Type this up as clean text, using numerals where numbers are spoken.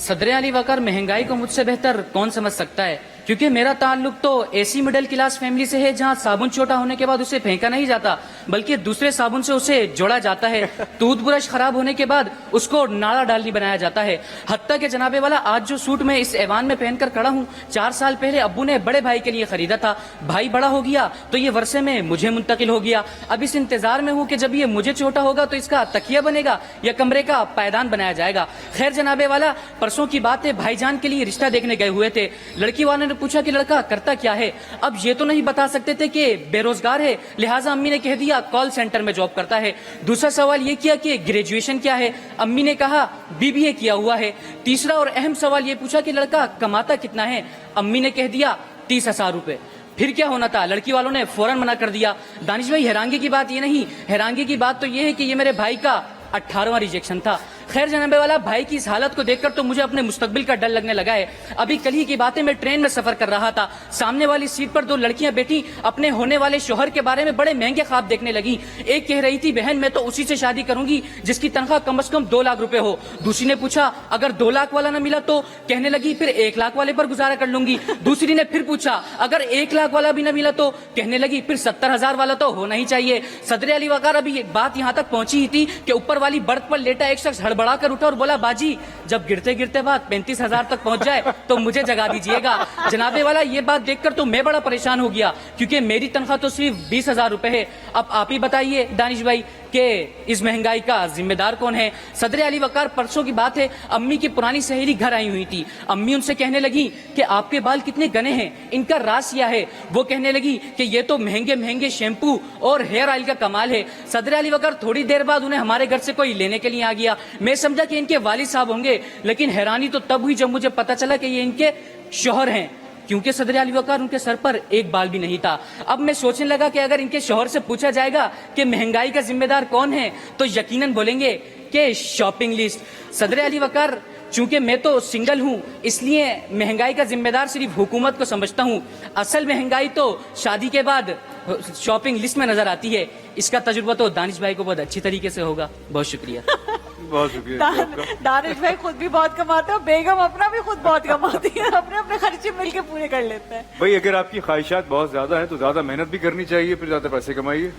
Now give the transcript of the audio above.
صدر علی وقار महंगाई को मुझसे बेहतर कौन समझ सकता है, क्योंकि मेरा ताल्लुक तो ऐसी मिडिल क्लास फैमिली से है जहाँ साबुन छोटा होने के बाद उसे फेंका नहीं जाता बल्कि दूसरे साबुन से उसे जोड़ा जाता है। टूथब्रश खराब होने के बाद उसको नाड़ा डालनी बनाया जाता है। हत्ता के जनाबे वाला आज जो सूट मैं इस ऐवान में पहनकर खड़ा हूँ 4 साल पहले अब्बू ने बड़े भाई के लिए खरीदा था। भाई बड़ा हो गया तो ये वर्षे में मुझे मुंतकिल हो गया। अब इस इंतजार में हूँ कि जब ये मुझे छोटा होगा तो इसका तकिया बनेगा या कमरे का पायदान बनाया जाएगा। खैर जनाबे वाला, परसों की बात है, भाईजान के लिए रिश्ता देखने गए हुए थे। लड़की वाले ने पूछा कि लड़का करता क्या है। अब ये तो नहीं बता सकते थे कि बेरोजगार है, लिहाजा अम्मी ने कह दिया कॉल सेंटर में जॉब करता है। दूसरा सवाल ये किया कि ग्रेजुएशन क्या है, अम्मी ने कहा बीबीए किया हुआ है। तीसरा और अहम सवाल ये पूछा कि लड़का कमाता कितना है, अम्मी ने कह दिया 30,000 रुपए। फिर क्या होना था, लड़की वालों ने फौरन मना कर दिया। दानिश भाई, हैरानगी की बात ये नहीं, हैरानगी की बात तो ये है कि ये मेरे भाई का 18वां रिजेक्शन था। खैर जनाबे वाला, भाई की इस हालत को देखकर तो मुझे अपने मुस्तकबिल का डर लगने लगा है। अभी कल ही की बातें, मैं ट्रेन में सफर कर रहा था, सामने वाली सीट पर 2 लड़कियां बैठी अपने होने वाले शोहर के बारे में बड़े महंगे ख्वाब देखने लगी। एक कह रही थी बहन मैं तो उसी से शादी करूंगी जिसकी तनख्वाह कम से कम 2 लाख रुपए हो। दूसरी ने पूछा अगर 2 लाख वाला न मिला तो, कहने लगी फिर 1 लाख वाले पर गुजारा कर लूंगी। दूसरी ने फिर पूछा अगर 1 लाख वाला भी न मिला तो, कहने लगी फिर 70,000 वाला तो होना ही चाहिए। सदर अली वकार, अभी बात यहाँ तक पहुंची ही थी कि ऊपर वाली बर्थ पर लेटा एक शख्स हड़बड़ा कर उठा और बोला बाजी जब गिरते गिरते बात 35,000 तक पहुंच जाए तो मुझे जगा दीजिएगा। जनाबे वाला, ये बात देखकर तो मैं बड़ा परेशान हो गया क्योंकि मेरी तनख्वाह तो सिर्फ 20,000 रुपए है। अब आप ही बताइए दानिश भाई कि इस महंगाई का जिम्मेदार कौन है। सदर अली वकार, परसों की बात है, अम्मी की पुरानी सहेली घर आई हुई थी। अम्मी उनसे कहने लगी कि आपके बाल कितने घने हैं, इनका राज क्या है। वो कहने लगी कि ये तो महंगे महंगे शैम्पू और हेयर ऑयल का कमाल है। सदर अली वकार, थोड़ी देर बाद उन्हें हमारे घर से कोई लेने के लिए आ गया। मैं समझा कि इनके वालिद साहब होंगे, लेकिन हैरानी तो तब हुई जब मुझे पता चला कि ये इनके शौहर हैं, क्योंकि सदर अली वकार उनके सर पर एक बाल भी नहीं था। अब मैं सोचने लगा कि अगर इनके शौहर से पूछा जाएगा कि महंगाई का जिम्मेदार कौन है तो यकीनन बोलेंगे कि शॉपिंग लिस्ट। सदर अली वकार, चूंकि मैं तो सिंगल हूँ इसलिए महंगाई का जिम्मेदार सिर्फ हुकूमत को समझता हूँ। असल महंगाई तो शादी के बाद शॉपिंग लिस्ट में नजर आती है। इसका तजुर्बा तो दानिश भाई को बहुत अच्छी तरीके से होगा। बहुत शुक्रिया। बहुत शुक्रिया। दानिश भाई खुद भी बहुत कमाते हैं, बेगम अपना भी खुद बहुत कमाती है, अपने अपने खर्चे मिलके पूरे कर लेते हैं। भाई अगर आपकी ख्वाहिशात बहुत ज्यादा है तो ज्यादा मेहनत भी करनी चाहिए, फिर ज्यादा पैसे कमाइए।